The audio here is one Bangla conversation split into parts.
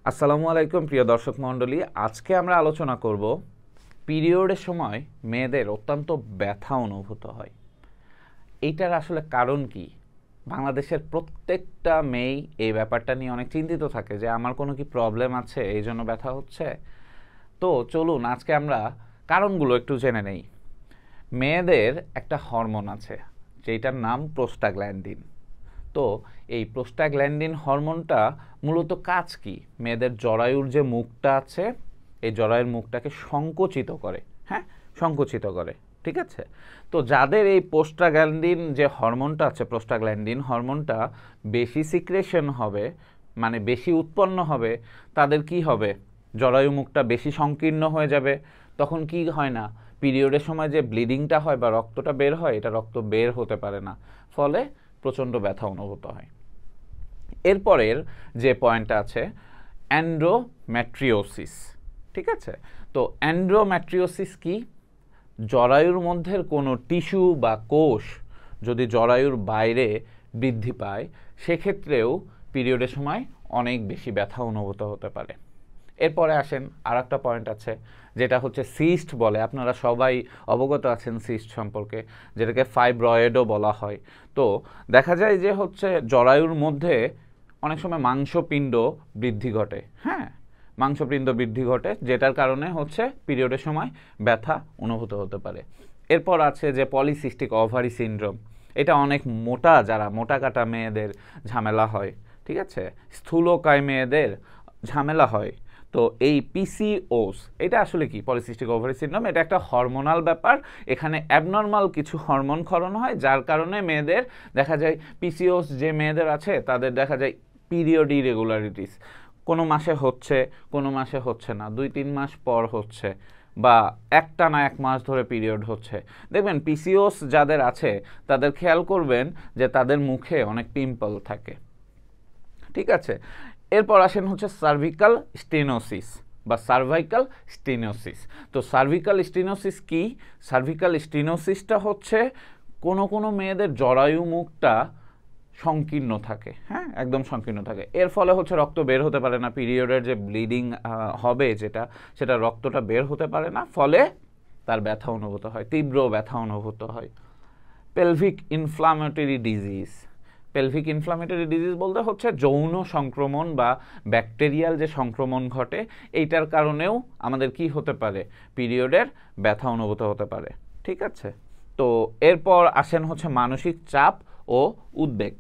আসসালামু আলাইকুম প্রিয় দর্শক মণ্ডলী, আজকে আমরা আলোচনা করব পিরিয়ডের সময় মেয়েদের অত্যন্ত ব্যথা অনুভূত হয়। এইটার আসলে কারণ কি? বাংলাদেশের প্রত্যেকটা মেয়েই এই ব্যাপারটা নিয়ে অনেক চিন্তিত থাকে যে আমার কোনো কি প্রবলেম আছে, এই জন্য ব্যথা হচ্ছে। তো চলুন আজকে আমরা কারণগুলো একটু জেনে নেই। মেয়েদের একটা হরমোন আছে যেটার নাম প্রোস্টাগ্ল্যান্ডিন। তো এই প্রোস্টাগ্ল্যান্ডিন হরমোনটা মূলত কাজ কি? মেয়েদের জরায়ুর যে মুখটা আছে, এই জরায়ুর মুখটাকে সংকুচিত করে। হ্যাঁ, সংকুচিত করে, ঠিক আছে। তো যাদের এই প্রোস্টাগ্ল্যান্ডিন যে হরমোনটা আছে, প্রোস্টাগ্ল্যান্ডিন হরমোনটা বেশি সিক্রেশন হবে, মানে বেশি উৎপন্ন হবে, তাদের কি হবে? জরায়ু মুখটা বেশি সংকীর্ণ হয়ে যাবে। তখন কি হয় না, পিরিয়ডের সময় যে ব্লিডিংটা হয় বা রক্তটা বের হয়, এটা রক্ত বের হতে পারে না, ফলে প্রচণ্ড ব্যথা অনুভূত হয়। এরপরের যে পয়েন্টটা আছে অ্যান্ড্রোমেট্রিওসিস, ঠিক আছে। তো অ্যান্ড্রোমেট্রিওসিস কি? জরায়ুর মধ্যের কোনো টিস্যু বা কোষ যদি জরায়ুর বাইরে বৃদ্ধি পায়, সেক্ষেত্রেও পিরিয়ডের সময় অনেক বেশি ব্যথা অনুভূত হতে পারে। এরপরে আসেন আর একটা পয়েন্ট আছে, যেটা হচ্ছে সিস্ট বলে। আপনারা সবাই অবগত আছেন সিস্ট সম্পর্কে, যেটাকে ফাইব্রয়েডও বলা হয়। তো দেখা যায় যে হচ্ছে জরায়ুর মধ্যে অনেক সময় মাংসপিণ্ড বৃদ্ধি ঘটে। হ্যাঁ, মাংসপিণ্ড বৃদ্ধি ঘটে, যেটার কারণে হচ্ছে পিরিয়ডের সময় ব্যথা অনুভূত হতে পারে। এরপর আছে যে পলিসিস্টিক ওভারি সিনড্রোম। এটা অনেক যারা মোটা কাটা মেয়েদের ঝামেলা হয়, ঠিক আছে। স্থূলকায় মেয়েদের ঝামেলা হয়। তো এই পিসিওস এটা আসলে কি? Polycystic ovary syndrome. এটা একটা হরমোনাল ব্যাপার। এখানে অ্যাবনর্মাল কিছু হরমোন ক্ষরণ হয়, যার কারণে মেয়েদের দেখা যায়, পিসিওস যে মেয়েদের আছে তাদের দেখা যায় পিরিয়ড ইরেগুলারিটিস, কোনো মাসে হচ্ছে, কোনো মাসে হচ্ছে না, 2-3 মাস পর হচ্ছে, বা একটা না 1 মাস ধরে পিরিয়ড হচ্ছে। দেখবেন পিসিওস যাদের আছে তাদের খেয়াল করবেন যে তাদের মুখে অনেক পিম্পল থাকে, ঠিক আছে। এরপর আসেন হচ্ছে সার্ভিক্যাল স্টেনোসিস বা সার্ভাইকাল স্টেনোসিস। তো সার্ভিক্যাল স্টেনোসিস কি? সার্ভিক্যাল স্টেনোসিসটা হচ্ছে কোনো কোনো মেয়েদের জরায়ু মুখটা সংকীর্ণ থাকে। হ্যাঁ, একদম সংকীর্ণ থাকে। এর ফলে হচ্ছে রক্ত বের হতে পারে না, পিরিয়ডের যে ব্লিডিং হবে সেটা রক্তটা বের হতে পারে না, ফলে তার ব্যথা অনুভূত হয়, তীব্র ব্যথা অনুভূত হয়। Pelvic inflammatory disease. Pelvic inflammatory disease বলতে হচ্ছে যৌন সংক্রমণ বা ব্যাকটেরিয়াল যে সংক্রমণ ঘটে, এইটার কারণেও আমাদের কি হতে পারে? পিরিয়ডের ব্যথা অনুভূত হতে পারে, ঠিক আছে। তো এরপর আসেন হচ্ছে মানসিক চাপ ও উদ্বেগ।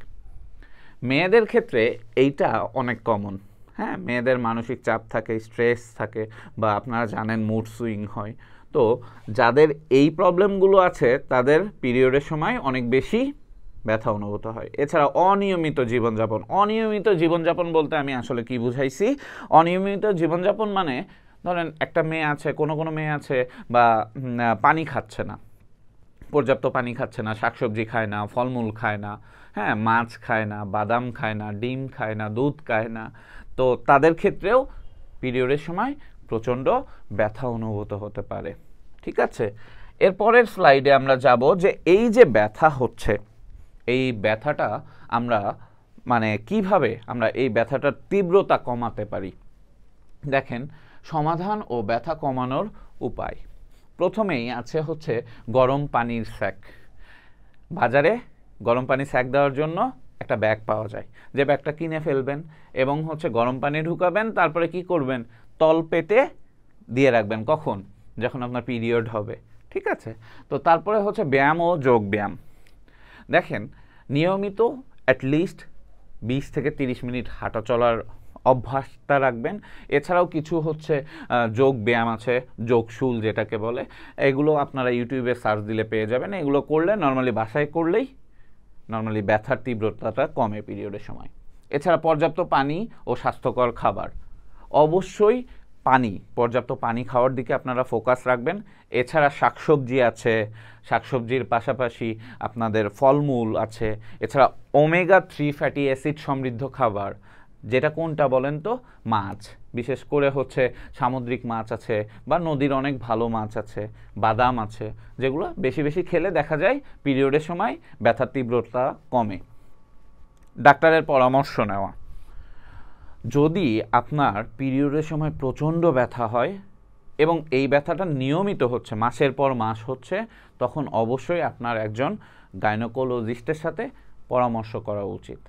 মেয়েদের ক্ষেত্রে এইটা অনেক কমন। হ্যাঁ, মেয়েদের মানসিক চাপ থাকে, স্ট্রেস থাকে, বা আপনারা জানেন মুড সুইং হয়। তো যাদের এই প্রবলেমগুলো আছে তাদের পিরিয়ডের সময় অনেক বেশি ব্যথা অনুভূত হয়। এছাড়া অনিয়মিত জীবনযাপন। অনিয়মিত জীবনযাপন বলতে আমি আসলে কি বুঝাইছি? অনিয়মিত জীবনযাপন মানে ধরেন একটা মেয়ে আছে, কোনো কোনো মেয়ে আছে বা পানি খাচ্ছে না, পর্যাপ্ত পানি খাচ্ছে না, শাকসবজি খায় না, ফলমূল খায় না, হ্যাঁ, মাছ খায় না, বাদাম খায় না, ডিম খায় না, দুধ খায় না। তো তাদের ক্ষেত্রেও পিরিয়ডের সময় প্রচণ্ড ব্যথা অনুভূত হতে পারে, ঠিক আছে। এরপরের স্লাইডে আমরা যাব যে এই যে ব্যথা হচ্ছে, এই ব্যথাটা আমরা মানে কিভাবে আমরা এই ব্যথাটার তীব্রতা কমাতে পারি। দেখেন, সমাধান ও ব্যথা কমানোর উপায়। প্রথমেই আছে হচ্ছে গরম পানির স্যাক। বাজারে গরম পানি স্যাক দেওয়ার জন্য একটা ব্যাগ পাওয়া যায়, যে ব্যাগটা কিনে ফেলবেন এবং হচ্ছে গরম পানি ঢুকাবেন, তারপরে কি করবেন? তল পেটে দিয়ে রাখবেন। কখন? যখন আপনার পিরিয়ড হবে, ঠিক আছে। তো তারপরে হচ্ছে ব্যায়াম ও যোগ ব্যায়াম। দেখেন, নিয়মিত অ্যাটলিস্ট 20 থেকে 30 মিনিট হাঁটা চলার অভ্যাসটা রাখবেন। এছাড়াও কিছু হচ্ছে যোগ ব্যায়াম আছে, যোগশুল যেটাকে বলে, এগুলো আপনারা ইউটিউবে সার্চ দিলে পেয়ে যাবেন। এগুলো করলে নর্মালি বাসায় করলেই নর্মালি ব্যথার তীব্রতাটা কমে পিরিয়ডের সময়। এছাড়া পর্যাপ্ত পানি ও স্বাস্থ্যকর খাবার। অবশ্যই পর্যাপ্ত পানি খাওয়ার দিকে আপনারা ফোকাস রাখবেন। এছাড়া শাকসবজি আছে, শাকসবজির পাশাপাশি আপনাদের ফলমূল আছে। এছাড়া ওমেগা-3 ফ্যাটি অ্যাসিড সমৃদ্ধ খাবার, যেটা কোনটা বলেন তো? মাছ, বিশেষ করে হচ্ছে সামুদ্রিক মাছ আছে বা নদীর অনেক ভালো মাছ আছে, বাদাম আছে, যেগুলো বেশি বেশি খেলে দেখা যায় পিরিয়ডের সময় ব্যথার তীব্রতা কমে। ডাক্তারের পরামর্শ নেওয়া। যদি আপনার পিরিয়ডের সময় প্রচণ্ড ব্যথা হয় এবং এই ব্যথাটা নিয়মিত হচ্ছে, মাসের পর মাস হচ্ছে, তখন অবশ্যই আপনার একজন গাইনোকোলজিস্টের সাথে পরামর্শ করা উচিত।